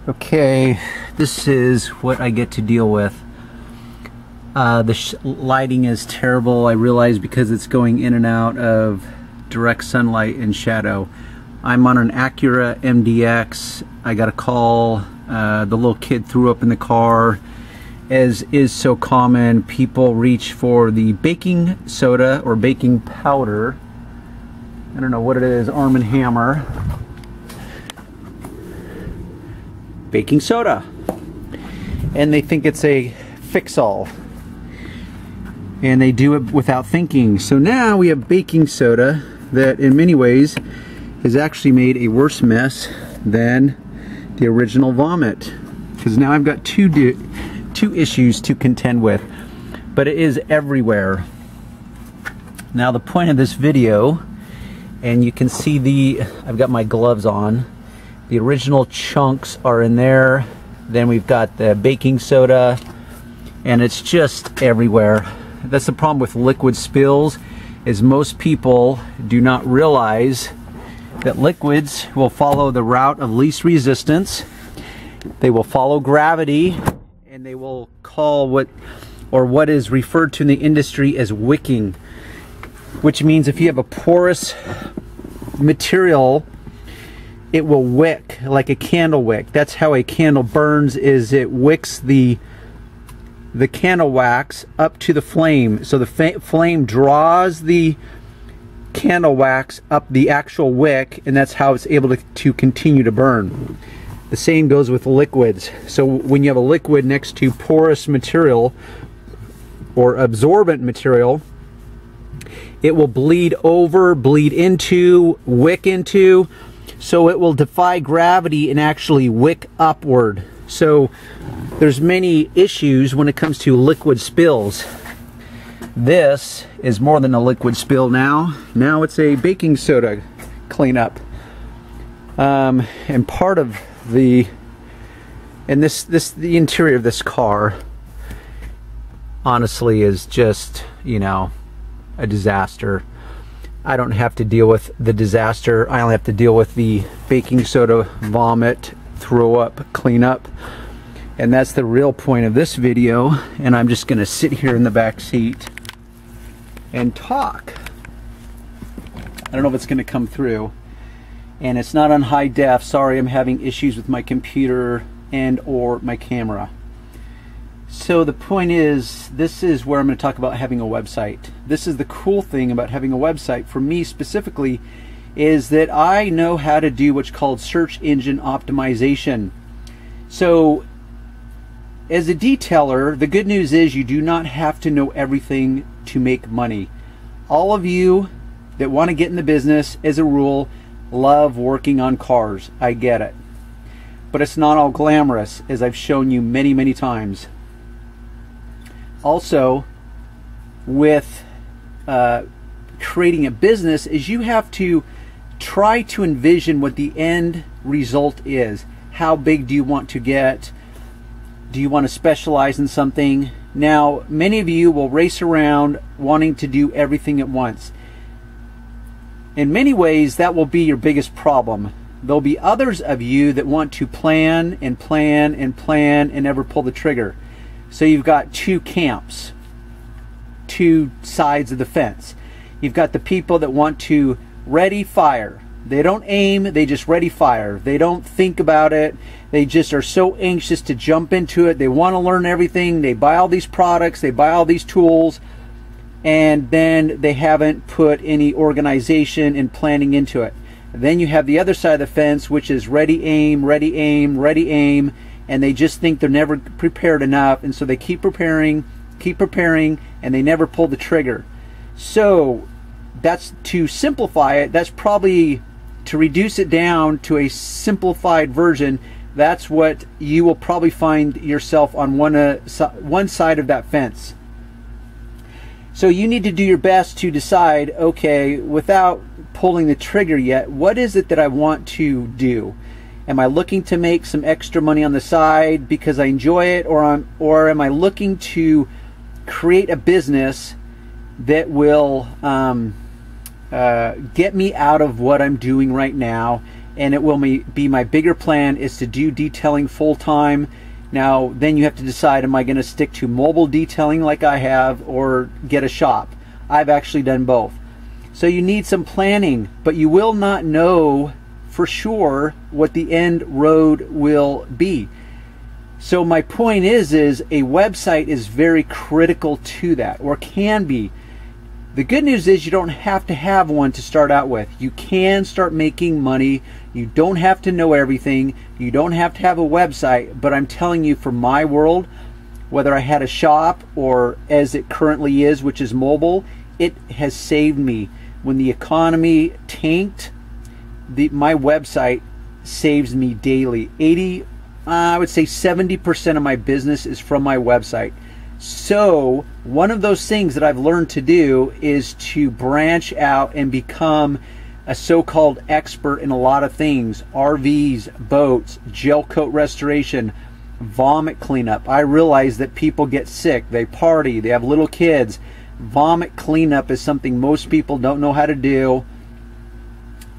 Okay, this is what I get to deal with. The lighting is terrible, I realize, because it's going in and out of direct sunlight and shadow. I'm on an Acura MDX. I got a call. The little kid threw up in the car. As is so common, people reach for the baking soda or baking powder. I don't know what it is, Arm & Hammer. Baking soda. And they think it's a fix-all. And they do it without thinking. So now we have baking soda that in many ways has actually made a worse mess than the original vomit. Because now I've got two issues to contend with. But it is everywhere. Now the point of this video, and you can see I've got my gloves on. The original chunks are in there. Then we've got the baking soda, and it's just everywhere. That's the problem with liquid spills, is most people do not realize that liquids will follow the route of least resistance. They will follow gravity, and they will call what is referred to in the industry as wicking, which means if you have a porous material, it will wick like a candle wick. That's how a candle burns, is it wicks the candle wax up to the flame. So the flame draws the candle wax up the actual wick, and that's how it's able to continue to burn. The same goes with liquids. So when you have a liquid next to porous material or absorbent material, it will bleed over, bleed into, wick into, so it will defy gravity and actually wick upward. So there's many issues when it comes to liquid spills. This is more than a liquid spill now. Now it's a baking soda cleanup. And part of the interior of this car honestly is just, you know, a disaster. I don't have to deal with the disaster. I only have to deal with the baking soda vomit, throw up, clean up. And that's the real point of this video. And I'm just gonna sit here in the back seat and talk. I don't know if it's gonna come through. And it's not on high def. Sorry, I'm having issues with my computer and or my camera. So the point is, this is where I'm going to talk about having a website. This is the cool thing about having a website for me specifically, is that I know how to do what's called search engine optimization. So as a detailer, the good news is you do not have to know everything to make money. All of you that want to get in the business, as a rule, love working on cars. I get it. But it's not all glamorous, as I've shown you many, many times. Also, with creating a business, is you have to try to envision what the end result is. How big do you want to get? Do you want to specialize in something? Now, many of you will race around wanting to do everything at once. In many ways, that will be your biggest problem. There'll be others of you that want to plan and plan and plan and never pull the trigger. So you've got two camps, two sides of the fence. You've got the people that want to ready, fire. They don't aim, they just ready, fire. They don't think about it. They just are so anxious to jump into it. They want to learn everything. They buy all these products, they buy all these tools, and then they haven't put any organization and planning into it. Then you have the other side of the fence, which is ready, aim, ready, aim, ready, aim, and they just think they're never prepared enough, and so they keep preparing, and they never pull the trigger. So that's, to simplify it, that's probably, to reduce it down to a simplified version, that's what you will probably find yourself on one side of that fence. So you need to do your best to decide, okay, without pulling the trigger yet, what is it that I want to do? Am I looking to make some extra money on the side because I enjoy it, or am I looking to create a business that will get me out of what I'm doing right now and it will be my bigger plan is to do detailing full time. Now then you have to decide, am I going to stick to mobile detailing like I have, or get a shop? I've actually done both. So you need some planning, but you will not know for sure what the end road will be. So my point is a website is very critical to that, or can be. The good news is you don't have to have one to start out with. You can start making money. You don't have to know everything. You don't have to have a website. But I'm telling you, for my world, whether I had a shop or as it currently is, which is mobile, it has saved me. When the economy tanked, my website saves me daily. I would say 70% of my business is from my website. So one of those things that I've learned to do is to branch out and become a so-called expert in a lot of things: RVs, boats, gel coat restoration, vomit cleanup. I realize that people get sick, they party, they have little kids. Vomit cleanup is something most people don't know how to do.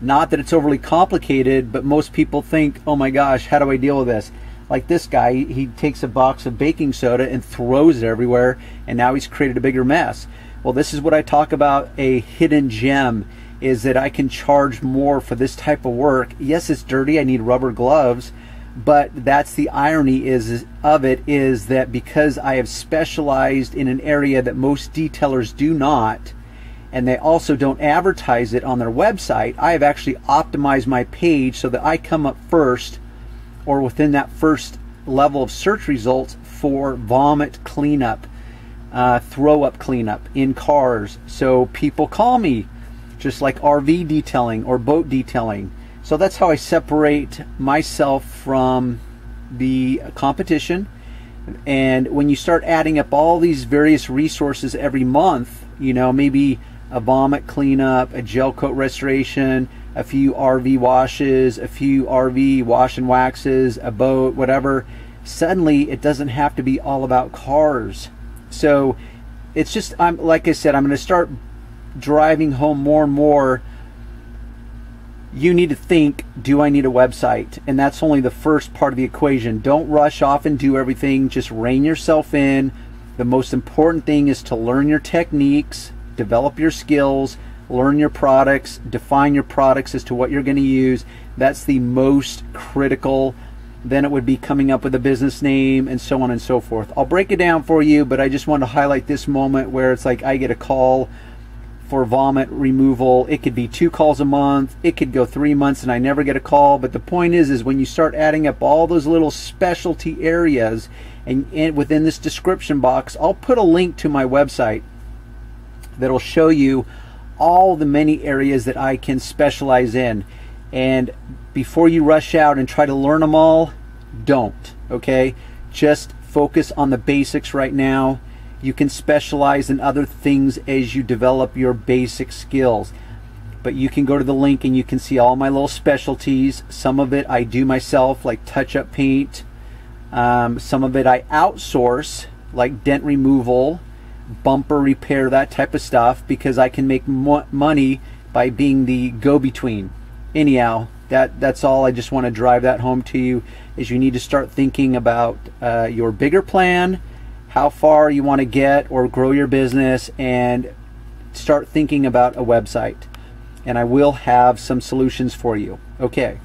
Not that it's overly complicated, but most people think, oh my gosh, how do I deal with this? Like this guy, he takes a box of baking soda and throws it everywhere, and now he's created a bigger mess. Well, this is what I talk about, a hidden gem, is that I can charge more for this type of work. Yes, it's dirty, I need rubber gloves, but that's the irony is that because I have specialized in an area that most detailers do not, and they also don't advertise it on their website, I have actually optimized my page so that I come up first, or within that first level of search results, for vomit cleanup, throw up cleanup in cars. So people call me, just like RV detailing or boat detailing. So that's how I separate myself from the competition. And when you start adding up all these various resources every month, you know, maybe a vomit cleanup, a gel coat restoration, a few RV washes, a few RV wash and waxes, a boat, whatever, suddenly it doesn't have to be all about cars. So it's just, like I said, I'm going to start driving home more and more. You need to think, do I need a website? And that's only the first part of the equation. Don't rush off and do everything. Just rein yourself in. The most important thing is to learn your techniques, develop your skills, learn your products, define your products as to what you're going to use. That's the most critical. Then it would be coming up with a business name and so on and so forth. I'll break it down for you, but I just want to highlight this moment where it's like I get a call for vomit removal. It could be 2 calls a month. It could go 3 months and I never get a call. But the point is when you start adding up all those little specialty areas, and within this description box, I'll put a link to my website that'll show you all the many areas that I can specialize in. And before you rush out and try to learn them all, don't, okay? Just focus on the basics right now. You can specialize in other things as you develop your basic skills. But you can go to the link and you can see all my little specialties. Some of it I do myself, like touch-up paint. Some of it I outsource, like dent removal, bumper repair, that type of stuff, because I can make money by being the go-between. Anyhow, that's all. I just want to drive that home to you, is you need to start thinking about your bigger plan, how far you want to get or grow your business, and start thinking about a website. And I will have some solutions for you. Okay.